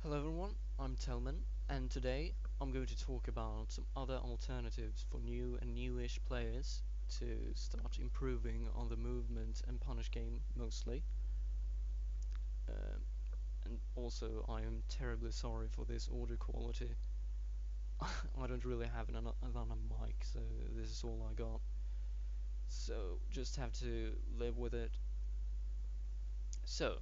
Hello everyone, I'm Telman, and today I'm going to talk about some other alternatives for new and newish players to start improving on the movement and punish game mostly. And also I am terribly sorry for this audio quality. I don't really have another mic, so this is all I got. So just have to live with it. So,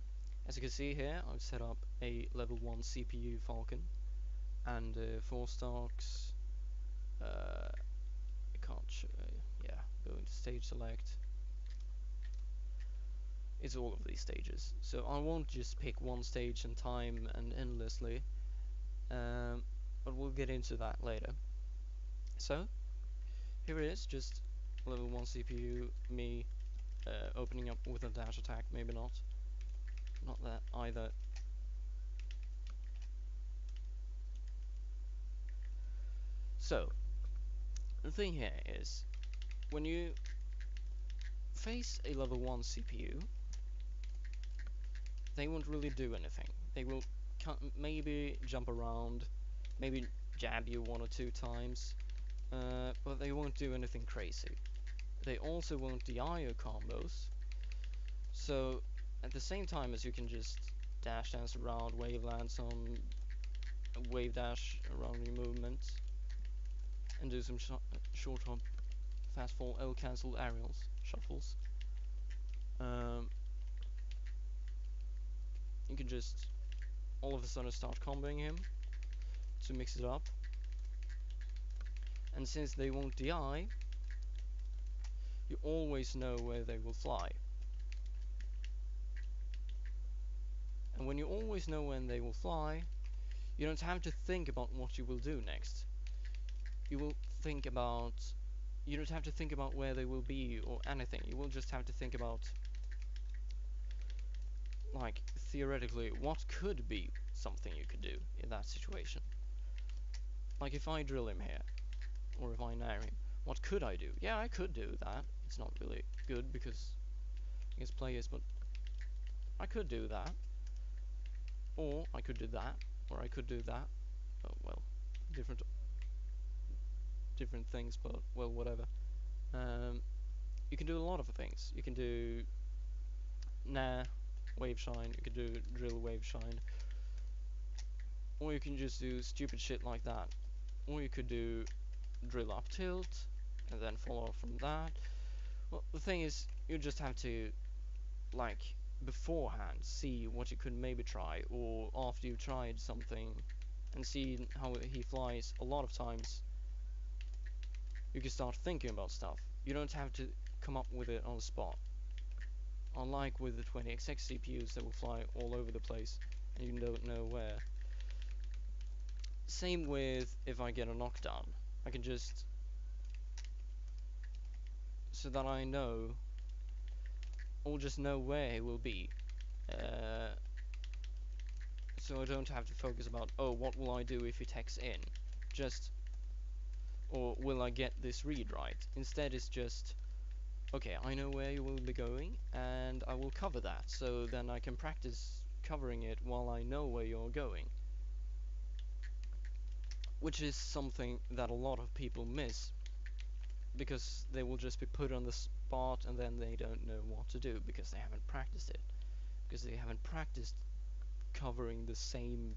as you can see here, I've set up a level 1 CPU Falcon and 4 stocks. I can't yeah, go into stage select. It's all of these stages, so I won't just pick one stage and time and endlessly, but we'll get into that later. So here it is, just level 1 CPU, me opening up with a dash attack, maybe not that either. So the thing here is, when you face a level 1 CPU, they won't really do anything. They will maybe jump around, maybe jab you 1 or 2 times, but they won't do anything crazy. They also won't DI your combos, so at the same time as you can just dash dance around, wave land some wave dash around your movement, and do some short hop, fast fall, L cancel aerials, shuffles. You can just all of a sudden start comboing him to mix it up. And since they won't DI, you always know where they will fly. And when you always know when they will fly, you don't have to think about what you will do next. You don't have to think about where they will be or anything. You will just have to think about, like, theoretically, what could be something you could do in that situation. Like if I drill him here, or if I nair him, what could I do? Yeah, I could do that. It's not really good because against players, but I could do that. Or I could do that, or I could do that. Oh, well, different things, but well, whatever. You can do a lot of things. You can do wave shine. You can do drill wave shine, or you can just do stupid shit like that. Or you could do drill up tilt and then follow off from that. Well, the thing is, you just have to, like, beforehand see what you could maybe try, or after you've tried something and see how he flies a lot of times, you can start thinking about stuff. You don't have to come up with it on the spot. Unlike with the 20XX CPUs that will fly all over the place and you don't know where. Same with if I get a knockdown. I can just, so that I know, or just know where he will be. So I don't have to focus about, oh, what will I do if he techs in? Just, or will I get this read right? Instead it's just, okay, I know where you will be going, and I will cover that, so then I can practice covering it while I know where you're going. Which is something that a lot of people miss, because they will just be put on the spot and then they don't know what to do, because they haven't practiced it. Because they haven't practiced covering the same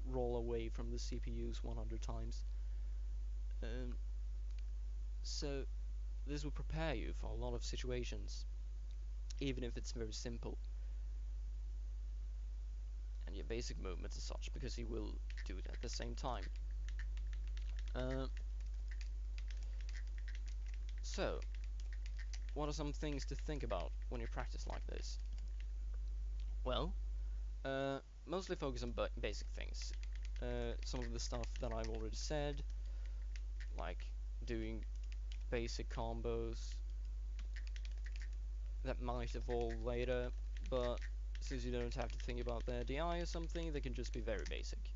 roll away from the CPUs 100 times. So this will prepare you for a lot of situations, even if it's very simple. And your basic movements as such, because you will do it at the same time. So, what are some things to think about when you practice like this? Well, mostly focus on basic things. Some of the stuff that I've already said, like doing basic combos that might evolve later, but since you don't have to think about their DI or something, they can just be very basic.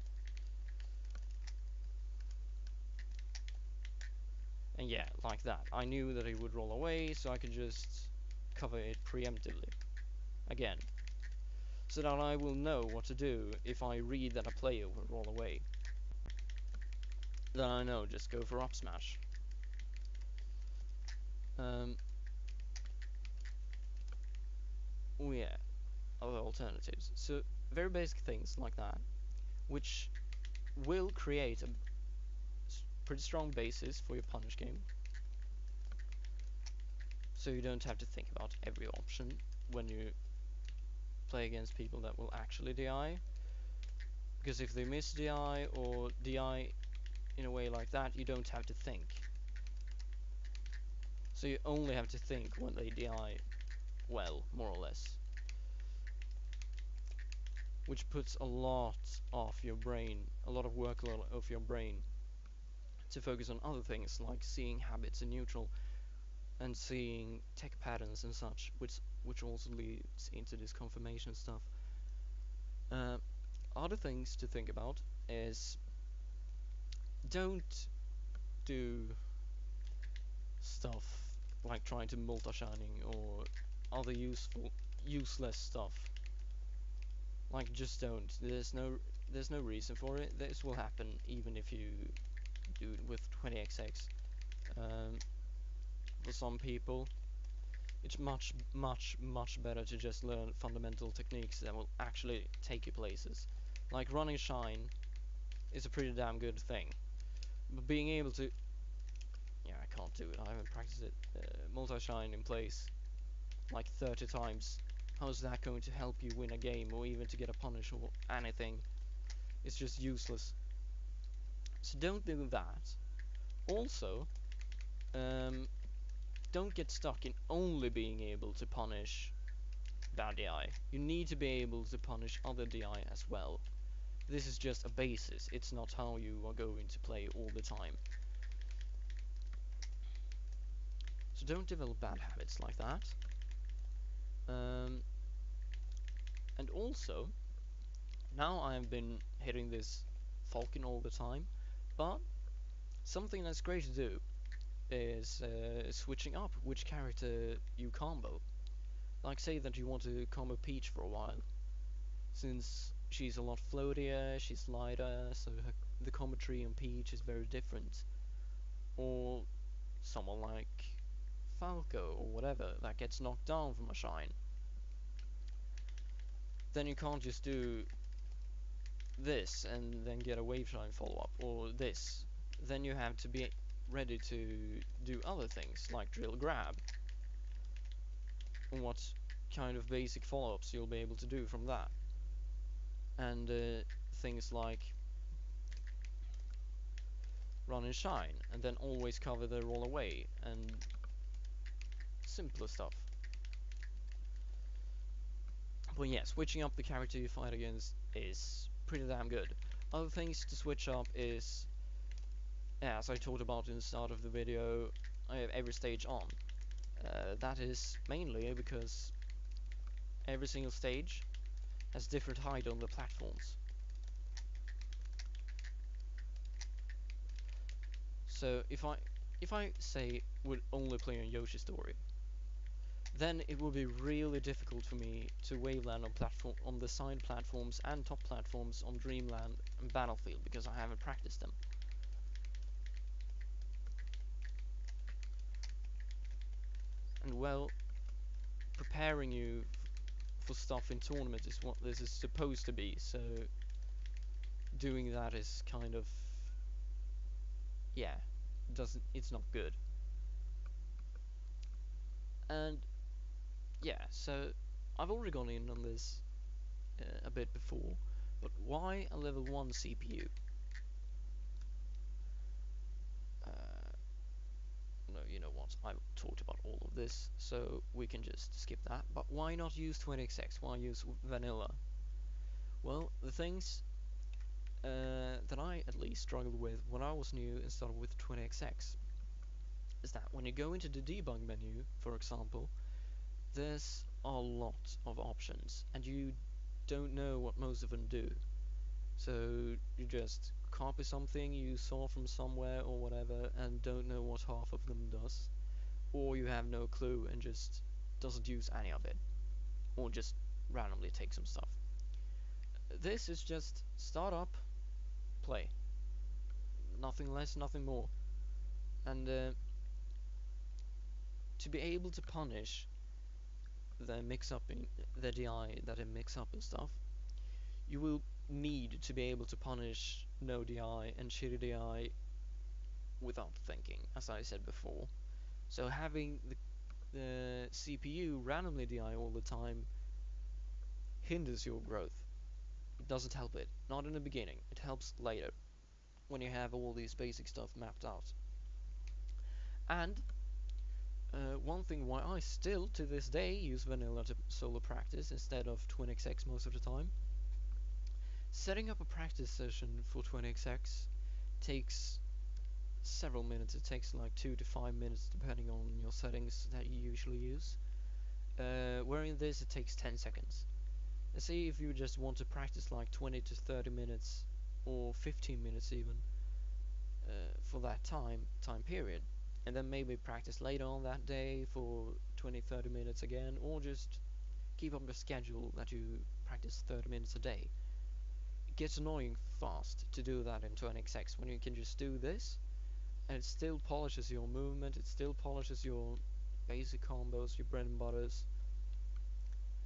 And yeah, like that. I knew that he would roll away, so I could just cover it preemptively. Again, so that I will know what to do if I read that a player will roll away. Then I know, just go for up smash. Oh yeah, other alternatives. So very basic things like that, which will create a pretty strong basis for your punish game. So you don't have to think about every option when you play against people that will actually DI. Because if they miss DI or DI in a way like that, you don't have to think. So you only have to think when they DI well, more or less. Which puts a lot of your brain, a lot of workload of your brain to focus on other things like seeing habits in neutral and seeing tech patterns and such, which also leads into this confirmation stuff. Other things to think about is don't do stuff like trying to multi-shining or other useless stuff. Like, just don't. There's no reason for it. This will happen even if you do it with 20xx. For some people, it's much better to just learn fundamental techniques that will actually take you places. Like running shine is a pretty damn good thing, but being able to, yeah, I can't do it. I haven't practiced it. Multi-shine in place like 30 times. How is that going to help you win a game or even to get a punish or anything? It's just useless. So don't do that. Also, don't get stuck in only being able to punish bad DI. You need to be able to punish other DI as well. This is just a basis. It's not how you are going to play all the time. So don't develop bad habits like that. And also, now I've been hitting this Falcon all the time, but something that's great to do is switching up which character you combo. Like, say that you want to combo Peach for a while, since she's a lot floatier, she's lighter, so the combo tree on Peach is very different. Or someone like Falco or whatever that gets knocked down from a shine. Then you can't just do this and then get a wave shine follow up, or this. Then you have to be ready to do other things like drill grab. And what kind of basic follow-ups you'll be able to do from that. And things like run and shine, and then always cover the roll away, and simpler stuff. But yeah, switching up the character you fight against is pretty damn good. Other things to switch up is, as I talked about in the start of the video, I have every stage on. That is mainly because every single stage has different height on the platforms. So if I say would only play on Yoshi's Story, then it would be really difficult for me to waveland on the side platforms and top platforms on Dreamland and Battlefield because I haven't practiced them. And well, preparing you for stuff in tournament is what this is supposed to be, so doing that is kind of, yeah, it's not good. And yeah, so I've already gone in on this a bit before, but why a level 1 CPU? No, you know what, I've talked about all of this, so we can just skip that. But why not use 20xx? Why use vanilla? Well, the things that I at least struggled with when I was new and started with 20xx is that when you go into the debug menu, for example, there's a lot of options, and you don't know what most of them do. So you just copy something you saw from somewhere or whatever and don't know what half of them does, or you have no clue and just doesn't use any of it, or just randomly take some stuff. This is just start up, play. Nothing less, nothing more. And to be able to punish the mix-up in the DI that it mix up and stuff, you will need to be able to punish no DI and shitty DI without thinking, as I said before. So having the CPU randomly DI all the time hinders your growth. It doesn't help it. Not in the beginning. It helps later, when you have all these basic stuff mapped out. And one thing why I still, to this day, use vanilla to solo practice instead of TwinXX most of the time. Setting up a practice session for TwinXX takes several minutes. It takes like 2 to 5 minutes depending on your settings that you usually use. Where in this it takes 10 seconds. Let's say if you just want to practice like 20 to 30 minutes or 15 minutes even for that time period, and then maybe practice later on that day for 20-30 minutes again, or just keep up your schedule that you practice 30 minutes a day. It gets annoying fast to do that in TwinXX when you can just do this and it still polishes your movement, it still polishes your basic combos, your bread and butters,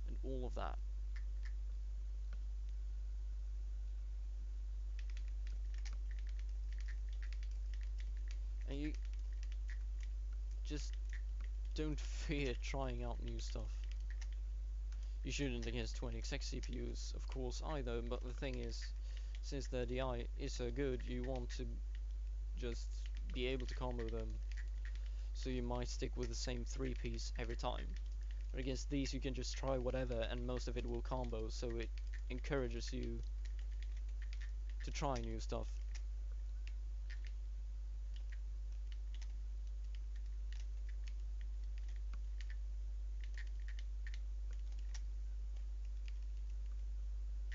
and all of that. And you just don't fear trying out new stuff. You shouldn't against TwinXX CPUs, of course, either, but the thing is, since the DI is so good, you want to just be able to combo them, so you might stick with the same 3-piece every time. But against these you can just try whatever and most of it will combo, so it encourages you to try new stuff.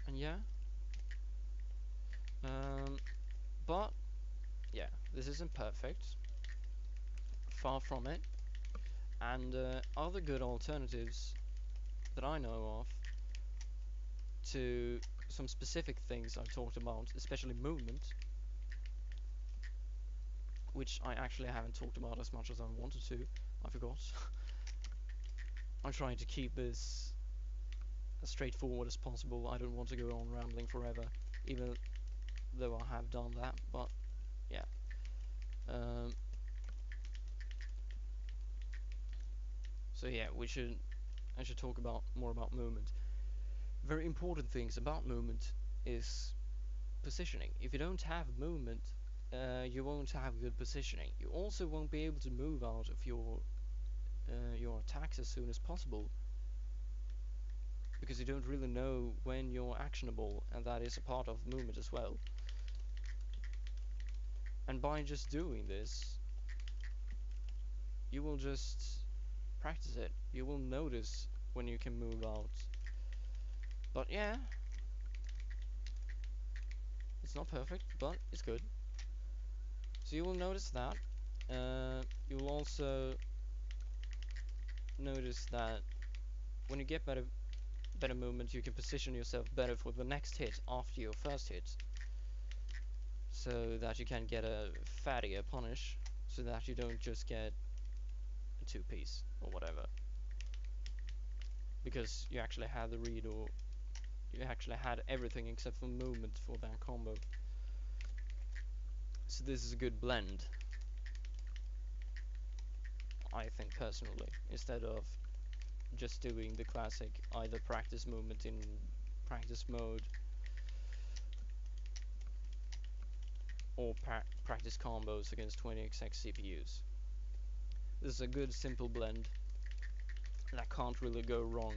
And yeah, but yeah, this isn't perfect, far from it, and other good alternatives that I know of to some specific things I've talked about, especially movement, which I actually haven't talked about as much as I wanted to, I forgot. I'm trying to keep this as straightforward as possible. I don't want to go on rambling forever, even though I have done that, but yeah. So yeah, I should talk more about movement. Very important things about movement is positioning. If you don't have movement, you won't have good positioning. You also won't be able to move out of your attacks as soon as possible, because you don't really know when you're actionable, and that is a part of movement as well. And by just doing this, you will just practice it. You will notice when you can move out. But yeah, it's not perfect, but it's good. So you will notice that. You will also notice that when you get better movement, you can position yourself better for the next hit after your first hit, so that you can get a fattier punish, so that you don't just get a 2-piece or whatever, because you actually had the read, or you actually had everything except for movement for that combo. So this is a good blend, I think, personally, instead of just doing the classic either practice movement in practice mode or practice combos against 20xx CPUs. This is a good simple blend that can't really go wrong,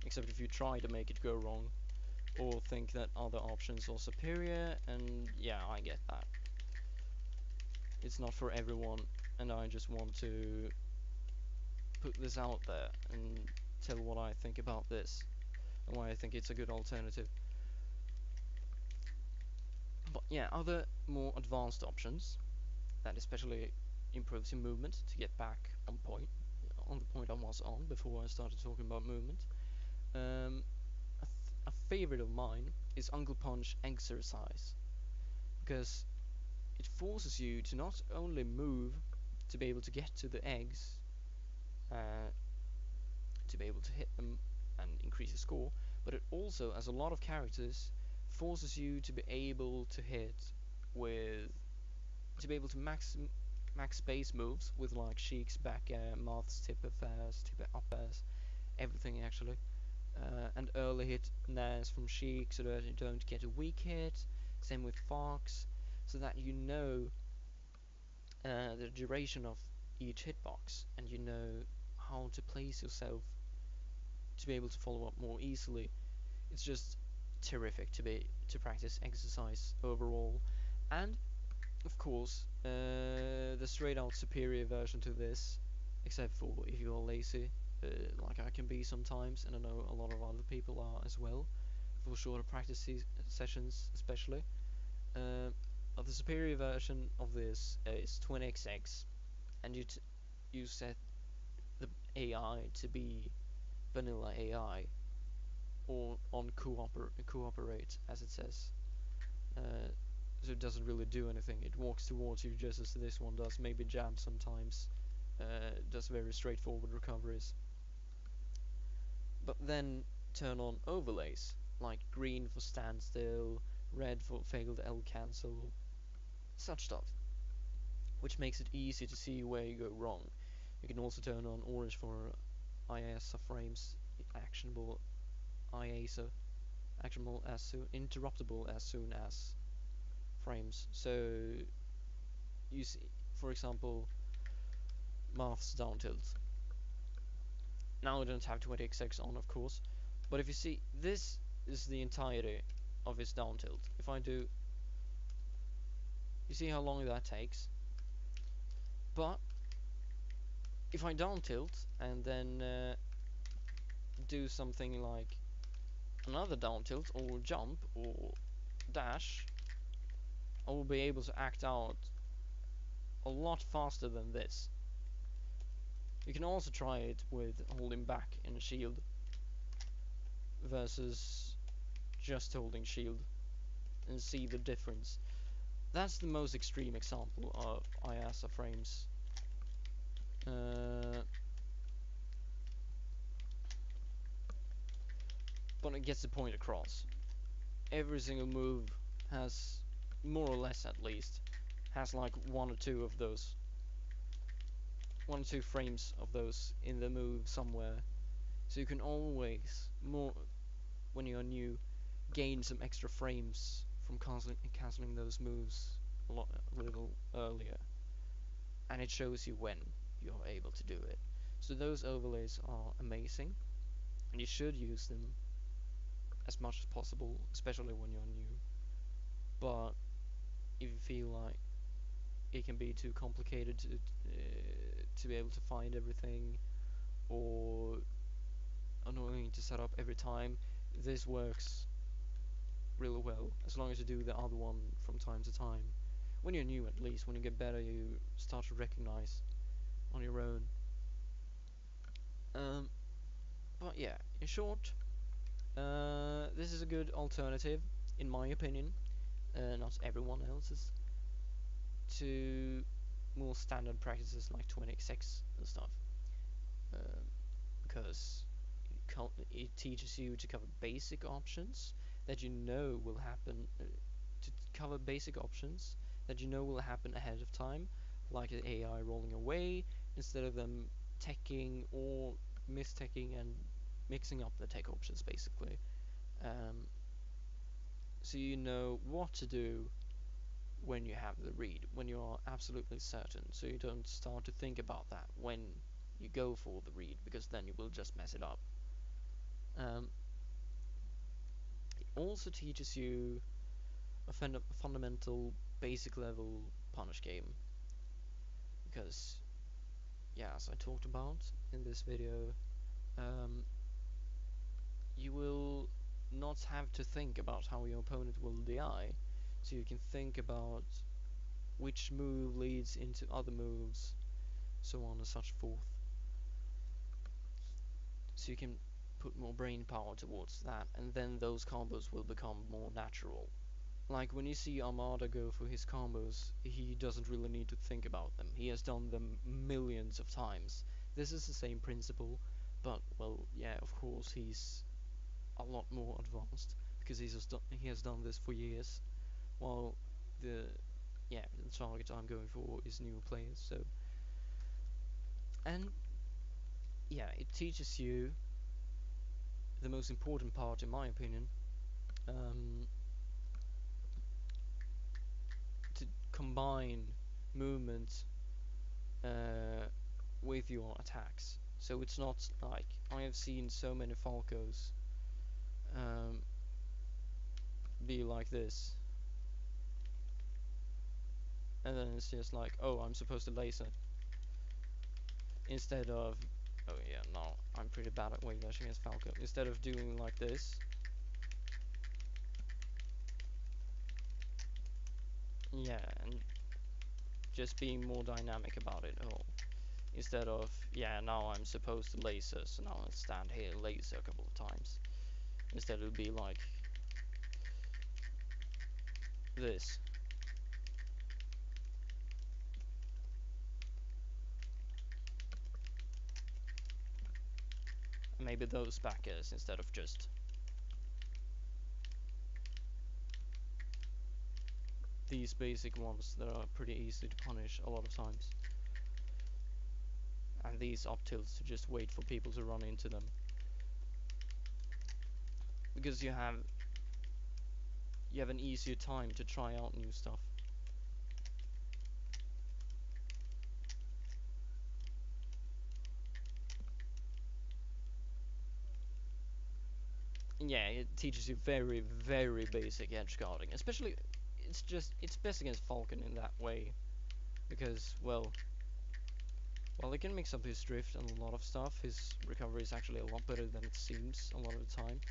except if you try to make it go wrong or think that other options are superior, and yeah, I get that. It's not for everyone, and I just want to put this out there and tell what I think about this and why I think it's a good alternative. But yeah, other more advanced options that especially improves your movement, to get back on the point I was on before I started talking about movement. favorite of mine is Uncle Punch Exercise, because it forces you to not only move to be able to get to the eggs, uh, to be able to hit them and increase your score, but it also, as a lot of characters, forces you to be able to hit with, to be able to max base moves with like Sheik's back air, Moth's tip up airs, everything actually, and early hit Nairs from Sheik so that you don't get a weak hit. Same with Fox, so that you know the duration of each hitbox, and you know how to place yourself to be able to follow up more easily. It's just terrific to practice exercise overall, and of course the straight out superior version to this, except for if you're lazy, like I can be sometimes, and I know a lot of other people are as well, for shorter practice sessions especially. The superior version of this is 20xx, and you set the AI to be vanilla AI, or on cooperate as it says. So it doesn't really do anything. It walks towards you just as this one does. Maybe jab sometimes. Does very straightforward recoveries. But then turn on overlays, like green for standstill, red for failed L cancel, such stuff, which makes it easy to see where you go wrong. You can also turn on orange for IASA frames, actionable IASA, actionable as soon, interruptible as soon as frames. So you see, for example, Math's down tilt. Now I don't have 20xx on, of course, but if you see, this is the entirety of his down tilt. If I do, you see how long that takes. But if I down tilt and then do something like another down tilt or jump or dash, I will be able to act out a lot faster than this. You can also try it with holding back and shield versus just holding shield and see the difference. That's the most extreme example of IASA frames. But it gets the point across. Every single move has, more or less at least, has like one or two frames of those in the move somewhere. So you can always, when you're new, gain some extra frames from cancelling those moves a little earlier. And it shows you when you're able to do it. So those overlays are amazing, and you should use them as much as possible, especially when you're new. But if you feel like it can be too complicated to be able to find everything, or annoying to set up every time, this works really well, as long as you do the other one from time to time. When you're new, at least. When you get better, you start to recognize on your own. But yeah, in short, this is a good alternative, in my opinion, not everyone else's, to more standard practices like 20xx and stuff, because it teaches you to cover basic options that you know will happen, to cover basic options that you know will happen ahead of time, like the AI rolling away instead of them teching or misteching and mixing up the tech options basically. So you know what to do when you have the read, when you are absolutely certain, so you don't start to think about that when you go for the read, because then you will just mess it up. It also teaches you a fundamental basic level punish game, because yeah, as I talked about in this video, you will not have to think about how your opponent will DI, so you can think about which move leads into other moves, so on and such forth. So you can put more brain power towards that, and then those combos will become more natural. Like when you see Armada go for his combos, he doesn't really need to think about them. He has done them millions of times. This is the same principle, but well, yeah, of course he's a lot more advanced because he has done this for years. While the the target I'm going for is new players. So, and yeah, it teaches you the most important part, in my opinion, um, to combine movement with your attacks. So it's not like I have seen so many Falcos um, be like this, and then it's just like, oh, I'm supposed to laser instead of, oh yeah, no, I'm pretty bad at wave dashing as Falco. Instead of doing like this, yeah, and just being more dynamic about it all. Instead of, yeah, now I'm supposed to laser, so now I'll stand here and laser a couple of times. Instead it would be like this. Maybe those backers instead of just these basic ones that are pretty easy to punish a lot of times. And these up tilts to just wait for people to run into them. Because you have an easier time to try out new stuff. Yeah, it teaches you very, very basic edge guarding. Especially, it's best against Falcon in that way. Because, well, while he can mix up his drift and a lot of stuff, his recovery is actually a lot better than it seems a lot of the time.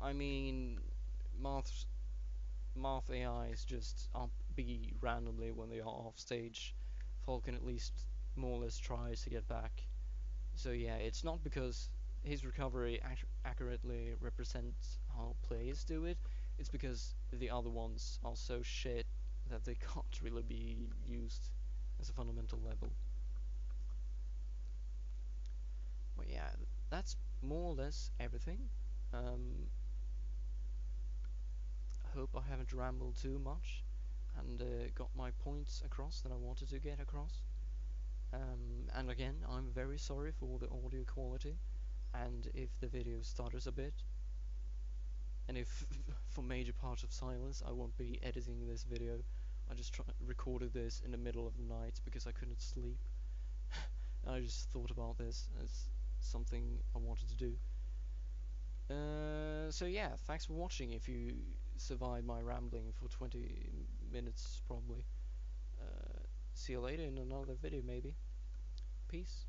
I mean, Marth AIs just up B randomly when they are off stage. Falcon at least more or less tries to get back. So yeah, it's not because his recovery accurately represents how players do it. It's because the other ones are so shit that they can't really be used as a fundamental level. But yeah, that's more or less everything. Um, I hope I haven't rambled too much and got my points across that I wanted to get across. And again, I'm very sorry for the audio quality and if the video stutters a bit. And if for major parts of silence I won't be editing this video. I just recorded this in the middle of the night because I couldn't sleep. And I just thought about this as something I wanted to do. So yeah, thanks for watching if you survived my rambling for 20 minutes probably. See you later in another video maybe. Peace.